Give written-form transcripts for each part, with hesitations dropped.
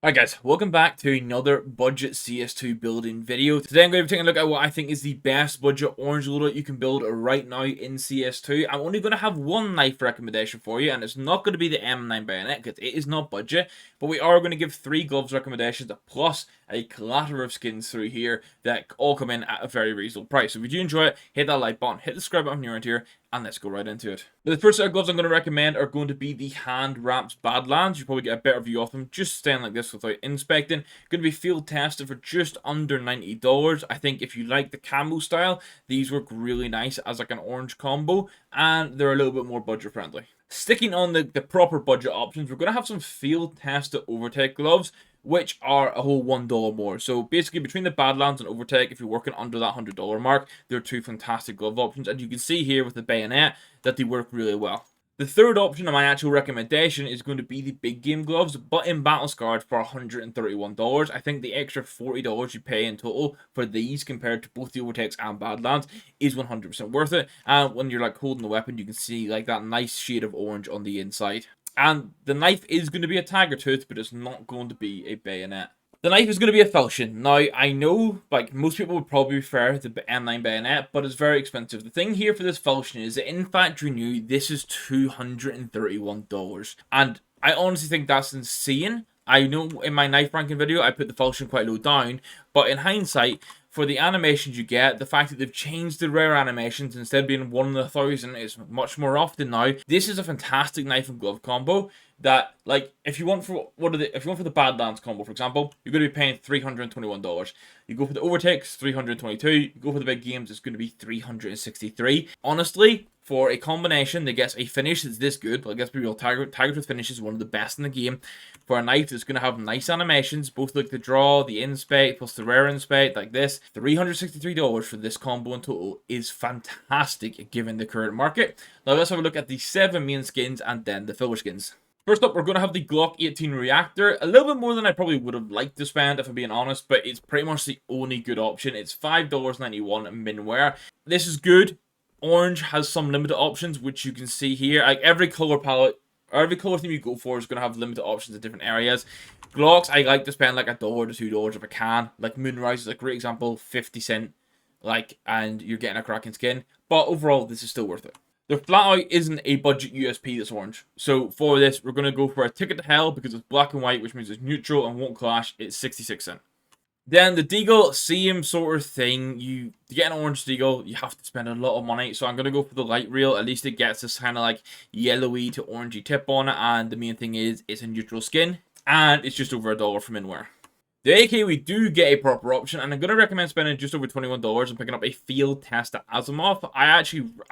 Alright guys, welcome back to another budget CS2 building video. Today I'm going to be taking a look at what I think is the best budget orange loadout you can build right now in CS2. I'm only going to have one knife recommendation for you, and it's not going to be the M9 bayonet because it is not budget, but we are going to give 3 gloves recommendations plus a clatter of skins through here that all come in at a very reasonable price. So if you do enjoy it, hit that like button, hit the subscribe button if you're into here, and let's go right into it. Now, the first set of gloves I'm going to recommend are going to be the hand wraps Badlands. You probably get a better view of them just staying like this without inspecting. Going to be field tested for just under $90. I think if you like the camo style, these work really nice as like an orange combo, and they're a little bit more budget friendly. Sticking on the proper budget options, we're going to have some field tested Overtake gloves, which are a whole $1 more. So basically between the Badlands and Overtake, if you're working under that $100 mark, they're two fantastic glove options. And you can see here with the bayonet that they work really well. The third option of my actual recommendation is going to be the big game gloves, but in battle scarred for $131. I think the extra $40 you pay in total for these compared to both the Overtakes and Badlands is 100% worth it. And when you're like holding the weapon, you can see like that nice shade of orange on the inside. And the knife is going to be a tiger tooth, but it's not going to be a bayonet. The knife is going to be a falchion. Now, I know, like, most people would probably prefer the M9 bayonet, but it's very expensive. The thing here for this falchion is that in factory new, this is $231. And I honestly think that's insane. I know in my knife ranking video, I put the falchion quite low down, but in hindsight, for the animations you get, the fact that they've changed the rare animations, instead of being 1 in 1,000, it's much more often now. This is a fantastic knife and glove combo that, like, if you want for the Badlands combo, for example, you're going to be paying $321. You go for the Overtakes, $322. You go for the big games, it's going to be $363. Honestly, for a combination that gets a finish that's this good, like, let's be real, Tiger with finish is one of the best in the game. For a knife that's going to have nice animations, both like the draw, the inspect, plus the rare inspect, like this, $363 for this combo in total is fantastic given the current market. Now let's have a look at the 7 main skins and then the filler skins. First up, we're going to have the Glock 18 Reactor. A little bit more than I probably would have liked to spend, if I'm being honest, but it's pretty much the only good option. It's $5.91 minware. This is good. Orange has some limited options, which you can see here. Like every color palette, every color theme you go for is going to have limited options in different areas. Glocks, I like to spend like $1 to $2 if I can. Like Moonrise is a great example, 50 cent, like, and you're getting a cracking skin. But overall, this is still worth it. There flat out isn't a budget USP that's orange. So for this, we're going to go for a ticket to hell because it's black and white, which means it's neutral and won't clash. It's 66 cents. Then the Deagle, same sort of thing. To get an orange Deagle, you have to spend a lot of money. So I'm going to go for the light reel. At least it gets this kind of like yellowy to orangey tip on it. And the main thing is, it's a neutral skin. And it's just over $1 from Inware. The AK, we do get a proper option, and I'm going to recommend spending just over $21 and picking up a field test Asimov. I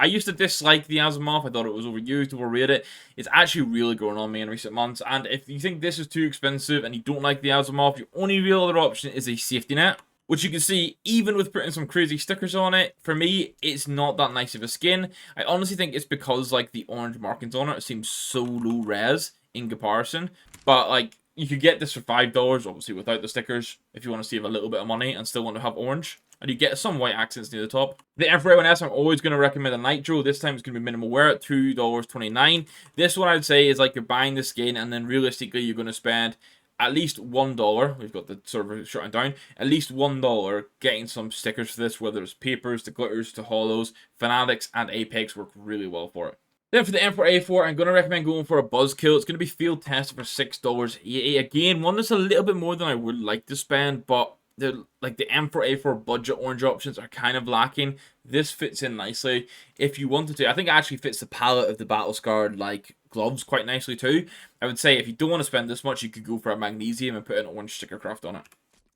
used to dislike the Asimov. I thought it was overused, overrated. It's actually really grown on me in recent months, and if you think this is too expensive and you don't like the Asimov, your only real other option is a safety net, which you can see, even with putting some crazy stickers on it, for me, it's not that nice of a skin. I honestly think it's because, like, the orange markings on it seem so low res in comparison, but, like, you could get this for $5, obviously without the stickers, if you want to save a little bit of money and still want to have orange. And you get some white accents near the top. The Emperor A1S, I'm always going to recommend a Nitro. This time it's going to be minimal wear at $2.29. This one I'd say is like you're buying the skin, and then realistically you're going to spend at least $1. We've got the server shutting down. At least $1 getting some stickers for this, whether it's papers, to glitters, to hollows. Fanatics and Apex work really well for it. Then for the Emperor A4, I'm going to recommend going for a Buzzkill. It's going to be field tested for $6.80. Again, one that's a little bit more than I would like to spend, but the Emperor A4 budget orange options are kind of lacking. This fits in nicely if you wanted to. I think it actually fits the palette of the battle scarred like gloves quite nicely too. I would say if you don't want to spend this much, you could go for a magnesium and put an orange sticker craft on it.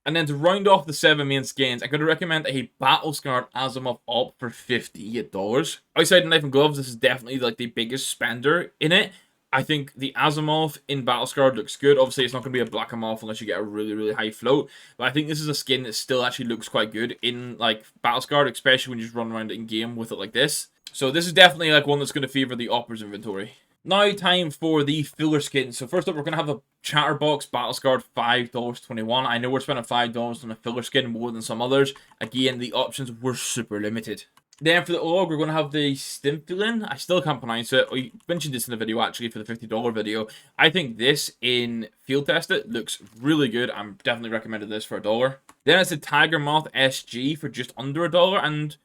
And then to round off the 7 main skins, I'm going to recommend a Battle Scarred Asimov Op for $58. Outside the knife and gloves, this is definitely like the biggest spender in it. I think the Asimov in Battle Scarred looks good. Obviously, it's not going to be a black Asimov unless you get a really, really high float. But I think this is a skin that still actually looks quite good in like Battle Scarred, especially when you just run around in game with it like this. So this is definitely like one that's going to favor the Opera's inventory. Now time for the filler skins. So first up, we're going to have a Chatterbox Battle Scarred $5.21. I know we're spending $5 on a filler skin more than some others. Again, the options were super limited. Then for the OG, we're going to have the Stimfilin. I still can't pronounce it. I mentioned this in the video, actually, for the $50 video. I think this, in field test it, looks really good. I'm definitely recommending this for $1. Then it's the Tiger Moth SG for just under $1. And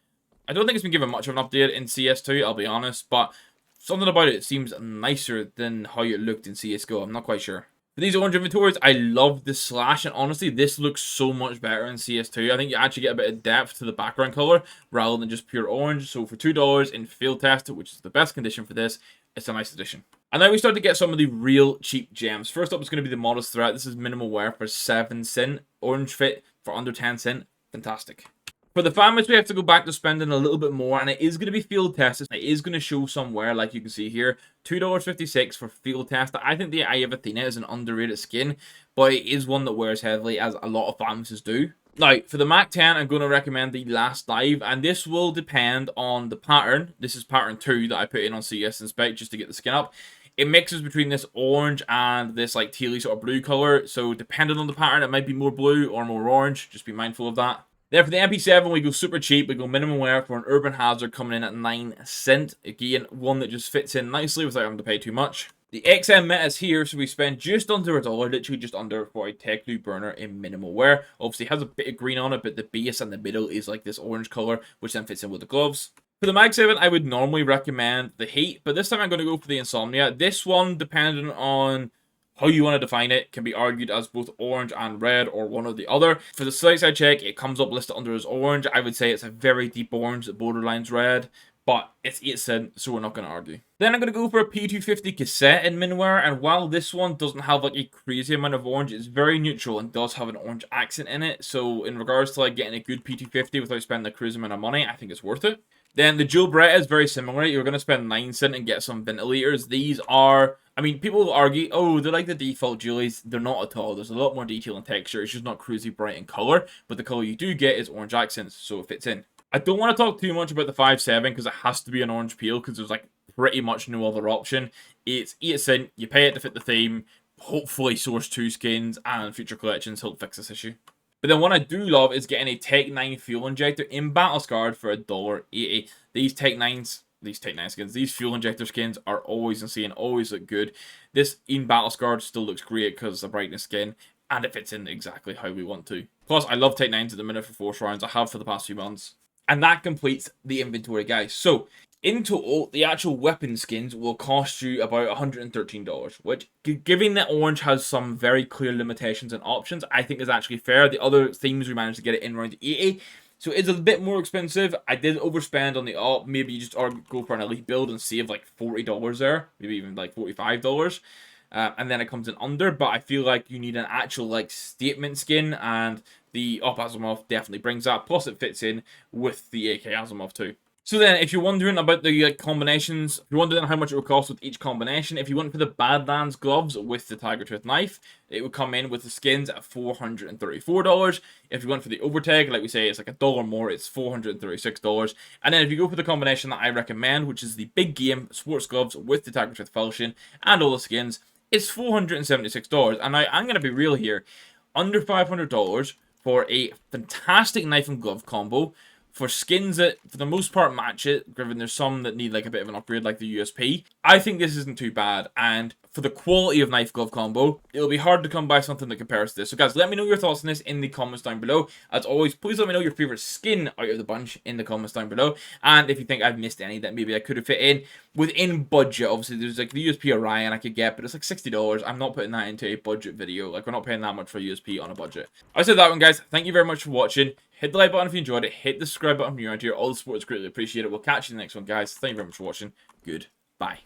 I don't think it's been given much of an update in CS2, I'll be honest. But something about it seems nicer than how it looked in CSGO. I'm not quite sure. For these orange inventories, I love the slash, and honestly, this looks so much better in CS2. I think you actually get a bit of depth to the background color rather than just pure orange. So for $2 in field test, which is the best condition for this, it's a nice addition. And then we start to get some of the real cheap gems. First up is going to be the Modest Threat. This is minimal wear for 7 cent. Orange fit for under 10 cent. Fantastic. For the farmers, we have to go back to spending a little bit more, and it is going to be field tested. It is going to show somewhere, like you can see here, $2.56 for field test. I think the Eye of Athena is an underrated skin, but it is one that wears heavily, as a lot of farmers do. Now, for the Mac 10, I'm going to recommend the Last Dive, and this will depend on the pattern. This is pattern 2 that I put in on CS Inspect just to get the skin up. It mixes between this orange and this like tealy sort of blue color, so depending on the pattern, it might be more blue or more orange. Just be mindful of that. Then for the MP7, we go super cheap. We go minimum wear for an Urban Hazard coming in at 9 cent. Again, one that just fits in nicely without having to pay too much. The XM Meta is here, so we spend just under $1, literally just under, for a Tech Glue burner in minimal wear. Obviously, it has a bit of green on it, but the base and the middle is like this orange color, which then fits in with the gloves. For the Mag 7, I would normally recommend the Heat, but this time I'm going to go for the Insomnia. This one, depending on how you want to define it, can be argued as both orange and red or one or the other. For the slight side check, it comes up listed under as orange. I would say it's a very deep orange that borderlines red, but it's 8 cent, so we're not going to argue. Then I'm going to go for a P250 cassette in Minware, and while this one doesn't have like a crazy amount of orange, it's very neutral and does have an orange accent in it. So in regards to like getting a good P250 without spending a crazy amount of money, I think it's worth it. Then the Jewel Beretta is very similar. You're going to spend 9 cent and get some ventilators. These are, I mean, people will argue, oh, they're like the default Julies. They're not at all. There's a lot more detail and texture. It's just not crazy bright in color, but the color you do get is orange accents, so it fits in. I don't want to talk too much about the 5.7 because it has to be an orange peel because there's like pretty much no other option. It's 8 cent. You pay it to fit the theme. Hopefully Source 2 skins and future collections help fix this issue. But then what I do love is getting a Tech 9 fuel injector in Battle Scarred for $1.80. These Tech 9 skins, these fuel injector skins are always insane, always look good. This in Battle Scarred still looks great because it's a brightness skin, and it fits in exactly how we want to. Plus, I love Tech 9s at the minute for force rounds. I have for the past few months. And that completes the inventory, guys. So, in total, the actual weapon skins will cost you about $113, which, given that orange has some very clear limitations and options, I think is actually fair. The other themes, we managed to get it in around 80. So it's a bit more expensive. I did overspend on the op. Maybe you just go for an elite build and save like $40 there. Maybe even like $45. And then it comes in under. But I feel like you need an actual like statement skin. And the Op Asimov definitely brings that. Plus it fits in with the AK Asimov too. So then, if you're wondering about the combinations, if you're wondering how much it would cost with each combination, if you went for the Badlands gloves with the Tiger Tooth knife, it would come in with the skins at $434. If you went for the Overtake, like we say, it's like $1 more, it's $436. And then if you go for the combination that I recommend, which is the big game sports gloves with the Tiger Tooth Falchion and all the skins, it's $476. And now, I'm going to be real here, under $500 for a fantastic knife and glove combo, for skins that, for the most part, match it, given there's some that need like a bit of an upgrade, like the USP. I think this isn't too bad, and for the quality of knife-glove combo, it'll be hard to come by something that compares to this. So guys, let me know your thoughts on this in the comments down below. As always, please let me know your favorite skin out of the bunch in the comments down below, and if you think I've missed any that maybe I could have fit in within budget. Obviously, there's like the USP Orion I could get, but it's like $60. I'm not putting that into a budget video. Like, we're not paying that much for a USP on a budget. I said that one, guys. Thank you very much for watching. Hit the like button if you enjoyed it. Hit the subscribe button if you're around here. All the support is greatly appreciated. We'll catch you in the next one, guys. Thank you very much for watching. Goodbye.